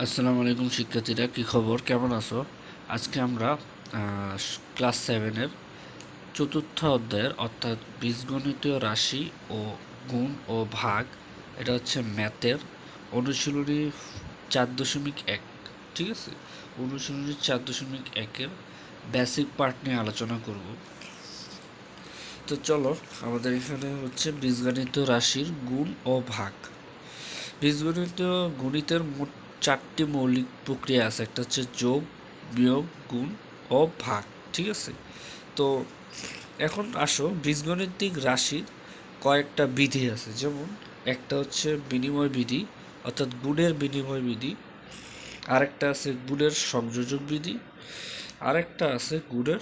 আসসালামু আলাইকুম শিক্ষার্থীরা, কী খবর, কেমন আছো? আজকে আমরা ক্লাস 7-এর চতুর্থ অধ্যায়ের অর্থাৎ বীজগণিতীয় রাশি ও গুণ ও ভাগ, এটা হচ্ছে ম্যাথের অনুশীলনী 4.1, ঠিক আছে? অনুশীলনী 4.1-এর বেসিক পার্ট নিয়ে আলোচনা করব। তো চলো, আমাদের এখানে হচ্ছে বীজগণিত রাশির গুণ ও ভাগ। বীজগণিত গণিতের মোট 4টি মৌলিক প্রক্রিয়া আছে। একটা হচ্ছে যোগ, বিয়োগ, গুণ ও ভাগ, ঠিক আছে? তো এখন আসো, বীজগণিতিক রাশির কয়েকটা বিধি আছে। যেমন একটা হচ্ছে বিনিময় বিধি, অর্থাৎ গুণের বিনিময় বিধি। আরেকটা আছে গুণের সংযোজক বিধি। আরেকটা আছে গুণের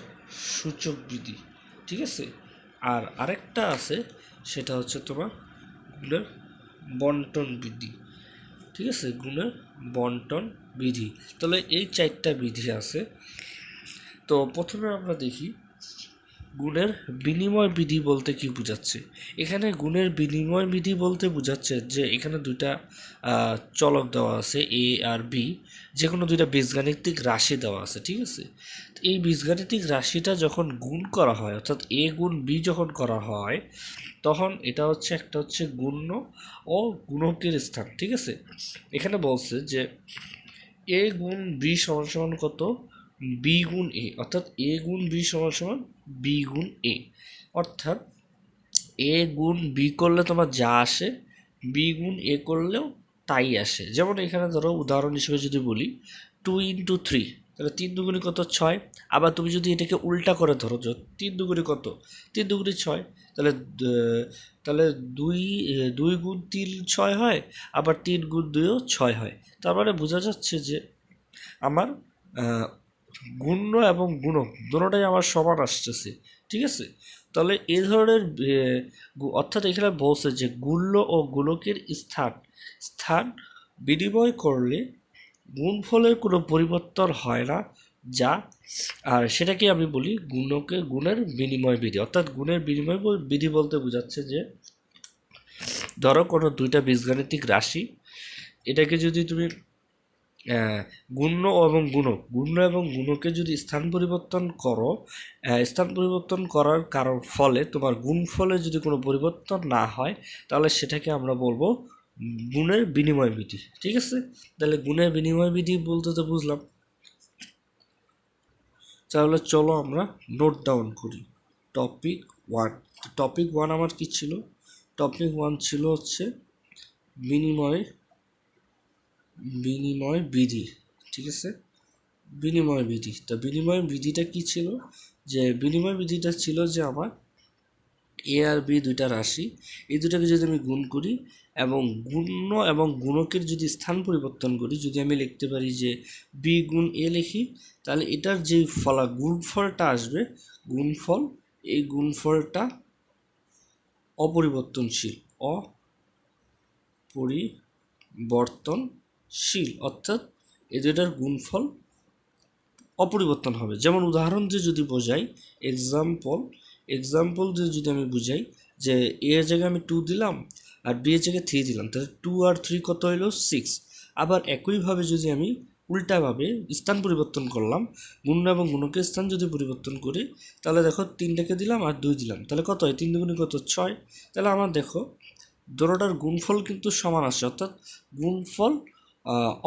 সূচক বিধি, ঠিক আছে? আর আরেকটা আছে, সেটা হচ্ছে তোমার গুণের বন্টন বিধি, ঠিক আছে? গুণের বন্টন বিধি। তাহলে এই 4টা বিধি আছে। তো প্রথমে আমরা দেখি গুণের বিনিময় বিধি বলতে কি বোঝাচ্ছে। এখানে গুণের বিনিময় বিধি বলতে বোঝাচ্ছে যে এখানে দুইটা চলক দেওয়া আছে, এ আর বি, যে কোনো দুইটা বীজগাণিতিক রাশি দেওয়া আছে, ঠিক আছে? এই বীজগাণিতিক রাশিটা যখন গুণ করা হয়, অর্থাৎ এ গুণ বি যখন করা হয়, তখন এটা হচ্ছে একটা হচ্ছে গুণ্য ও গুণকের স্থান, ঠিক আছে? এখানে বলছে যে এ গুণ বি সমান সমান কত, বি গুণ এ, অর্থাৎ এ গুণ বি সমান সমান বি গুণ এ। অর্থাৎ এ গুণ বি করলে তোমার যা আসে, বি গুণ এ করলেও তাই আসে। যেমন এখানে ধরো উদাহরণ হিসেবে যদি বলি 2 × 3, তাহলে 3 দুগুণে কত, 6। আবার তুমি যদি এটাকে উল্টা করে ধরো, 3 দুগুণে কত, 3 দুগুণে 6, তাহলে তাহলে দুই 2 × 3 6 হয়, আবার 3 × 2ও 6 হয়। তার মানে বোঝা যাচ্ছে যে আমার গুণ্য এবং গুণক দুটোটাই আমার সমান আসতেছে, ঠিক আছে? তাহলে এই ধরনের অর্থাৎ এখানে বলছে যে গুণ্য ও গুণকের স্থান বিনিময় করলে গুণফলের কোনো পরিবর্তন হয় না, যা আর সেটাকে আমি বলি গুণের বিনিময় বিধি। অর্থাৎ গুণের বিনিময় বিধি বলতে বোঝাচ্ছে যে ধরো কোনো দুইটা বীজগাণিতিক রাশি, এটাকে যদি তুমি গুণ্য এবং গুণকে যদি স্থান পরিবর্তন করো, স্থান পরিবর্তন করার ফলে তোমার গুণফলে যদি কোনো পরিবর্তন না হয়, তাহলে সেটাকে আমরা বলবো গুণের বিনিময় বিধি, ঠিক আছে? তাহলে গুণের বিনিময় বিধি বলতে তো বুঝলাম। তাহলে চলো আমরা নোট ডাউন করি। টপিক 1, টপিক 1 আমার কি ছিল? টপিক 1 ছিল হচ্ছে বিনিময় বিধি, ঠিক আছে? বিনিময় বিধি। তো বিনিময় বিধিটা কি ছিল? যে বিনিময় বিধিটা ছিল যে আমার এ আর বি দুইটা রাশি, এই দুটাকে যদি আমি গুণ করি এবং গুণ্য এবং গুণকের যদি স্থান পরিবর্তন করি, যদি আমি লিখতে পারি যে বি গুণ এ লিখি, তাহলে এটার যে গুণফলটা আসবে, গুণফল, এই গুণফলটা অপরিবর্তনশীল, অপরিবর্তনশীল, অর্থাৎ এই দুটার গুণফল অপরিবর্তন হবে। যেমন উদাহরণ দিয়ে যদি বোঝাই, এক্সাম্পল দিয়ে যদি আমি বুঝাই যে এ এর জায়গায় আমি 2 দিলাম আর বি এর জায়গায় 3 দিলাম, তাহলে 2 আর 3 কত হইল, 6। আবার একইভাবে যদি আমি উল্টাভাবে স্থান পরিবর্তন করলাম, গুণ্য এবং গুণকের স্থান যদি পরিবর্তন করি, তাহলে দেখো 3টাকে দিলাম আর 2 দিলাম, তাহলে কত হয়, 3 দুগুণে কত, 6। তাহলে আমার দেখো দুটোটার গুণফল কিন্তু সমান আসছে, অর্থাৎ গুণফল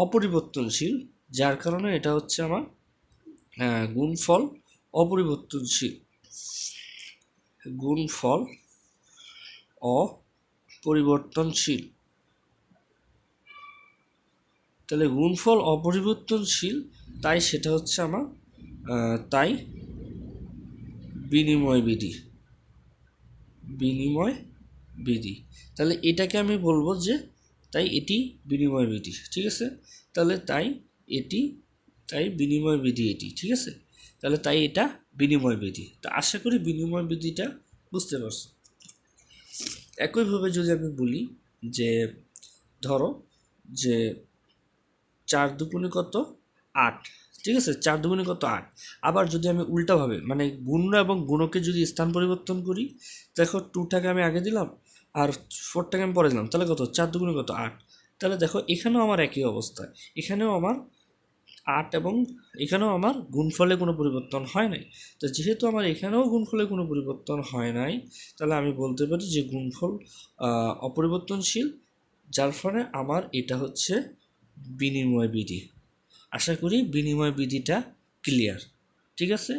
অপরিবর্তনশীল, যার কারণে এটা হচ্ছে আমার গুণফল অপরিবর্তনশীল, গুণফল অপরিবর্তনশীল। তাহলে গুণফল অপরিবর্তনশীল, তাই সেটা হচ্ছে আমার তাই বিনিময় বিধি, বিনিময় বিধি। তাহলে এটাকে আমি বলবো যে তাই এটি বিনিময় বিধি, ঠিক আছে? তাহলে তাই বিনিময় বিধি এটি, ঠিক আছে? তাহলে তাই এটা বিনিময় বিধি। তা আশা করি বিনিময় বিধিটা বুঝতে পারছো। একইভাবে যদি আমি বলি যে ধরো যে 4 দুগুণে কত, 8, ঠিক আছে? 4 দুগুণে কত, 8। আবার যদি আমি উল্টাভাবে মানে গুণ্য এবং গুণকে যদি স্থান পরিবর্তন করি, দেখো 2টাকে আমি আগে দিলাম আর 4টাকে আমি পরে দিলাম, তাহলে কত, 4 দুগুণে কত, 8। তাহলে দেখো এখানেও আমার একই অবস্থা, এখানেও আমার 8 এবং এখানেও আমার গুণফলে কোনো পরিবর্তন হয় নাই। তো যেহেতু আমার এখানেও গুণফলে কোনো পরিবর্তন হয় নাই, তাহলে আমি বলতে পারি যে গুণফল অপরিবর্তনশীল, যার ফলে আমার এটা হচ্ছে বিনিময় বিধি। আশা করি বিনিময় বিধিটা ক্লিয়ার। ঠিক আছে।